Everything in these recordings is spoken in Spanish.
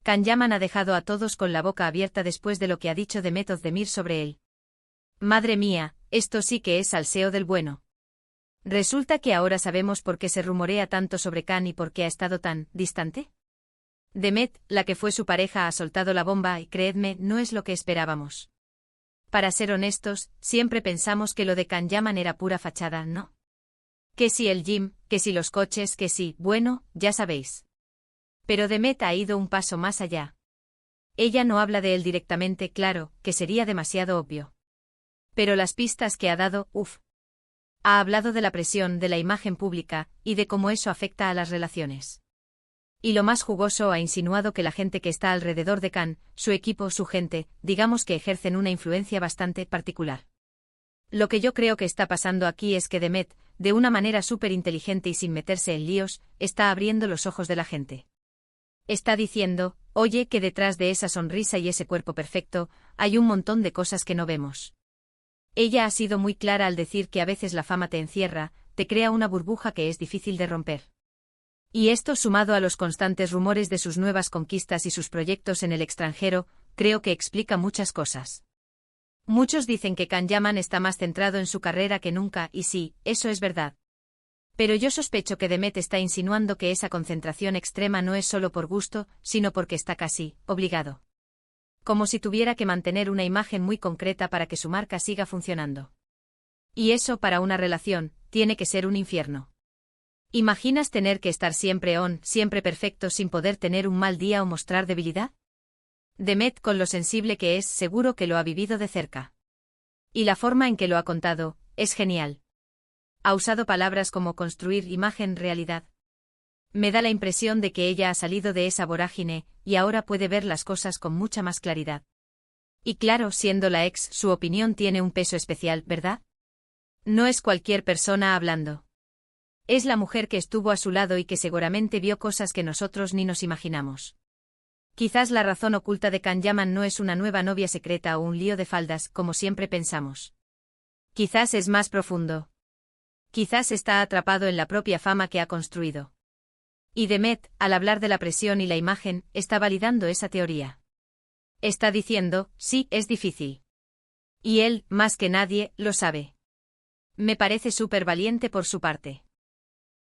Can Yaman ha dejado a todos con la boca abierta después de lo que ha dicho Demet Özdemir sobre él. Madre mía, esto sí que es salseo del bueno. Resulta que ahora sabemos por qué se rumorea tanto sobre Can y por qué ha estado tan distante. Demet, la que fue su pareja, ha soltado la bomba y creedme, no es lo que esperábamos. Para ser honestos, siempre pensamos que lo de Can Yaman era pura fachada, ¿no? Que si el gym, que si los coches, que si, bueno, ya sabéis. Pero Demet ha ido un paso más allá. Ella no habla de él directamente, claro, que sería demasiado obvio. Pero las pistas que ha dado, ha hablado de la presión de la imagen pública, y de cómo eso afecta a las relaciones. Y lo más jugoso, ha insinuado que la gente que está alrededor de Can, su equipo, su gente, digamos que ejercen una influencia bastante particular. Lo que yo creo que está pasando aquí es que Demet, de una manera súper inteligente y sin meterse en líos, está abriendo los ojos de la gente. Está diciendo, oye, que detrás de esa sonrisa y ese cuerpo perfecto, hay un montón de cosas que no vemos. Ella ha sido muy clara al decir que a veces la fama te encierra, te crea una burbuja que es difícil de romper. Y esto, sumado a los constantes rumores de sus nuevas conquistas y sus proyectos en el extranjero, creo que explica muchas cosas. Muchos dicen que Can Yaman está más centrado en su carrera que nunca, y sí, eso es verdad. Pero yo sospecho que Demet está insinuando que esa concentración extrema no es solo por gusto, sino porque está casi obligado. Como si tuviera que mantener una imagen muy concreta para que su marca siga funcionando. Y eso, para una relación, tiene que ser un infierno. ¿Imaginas tener que estar siempre siempre perfecto sin poder tener un mal día o mostrar debilidad? Demet, con lo sensible que es, seguro que lo ha vivido de cerca. Y la forma en que lo ha contado, es genial. Ha usado palabras como construir imagen-realidad. Me da la impresión de que ella ha salido de esa vorágine, y ahora puede ver las cosas con mucha más claridad. Y claro, siendo la ex, su opinión tiene un peso especial, ¿verdad? No es cualquier persona hablando. Es la mujer que estuvo a su lado y que seguramente vio cosas que nosotros ni nos imaginamos. Quizás la razón oculta de Can Yaman no es una nueva novia secreta o un lío de faldas, como siempre pensamos. Quizás es más profundo. Quizás está atrapado en la propia fama que ha construido. Y Demet, al hablar de la presión y la imagen, está validando esa teoría. Está diciendo, sí, es difícil. Y él, más que nadie, lo sabe. Me parece súper valiente por su parte.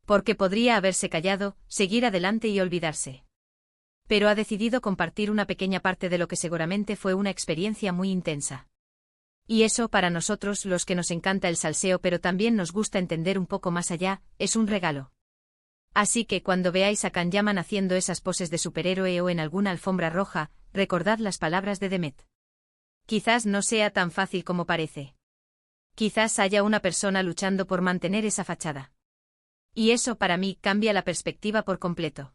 Porque podría haberse callado, seguir adelante y olvidarse. Pero ha decidido compartir una pequeña parte de lo que seguramente fue una experiencia muy intensa. Y eso, para nosotros, los que nos encanta el salseo pero también nos gusta entender un poco más allá, es un regalo. Así que cuando veáis a Can Yaman haciendo esas poses de superhéroe o en alguna alfombra roja, recordad las palabras de Demet. Quizás no sea tan fácil como parece. Quizás haya una persona luchando por mantener esa fachada. Y eso, para mí, cambia la perspectiva por completo.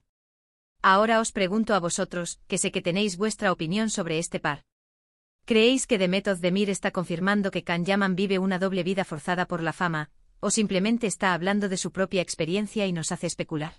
Ahora os pregunto a vosotros, que sé que tenéis vuestra opinión sobre este par. ¿Creéis que Demet Özdemir está confirmando que Can Yaman vive una doble vida forzada por la fama, o simplemente está hablando de su propia experiencia y nos hace especular?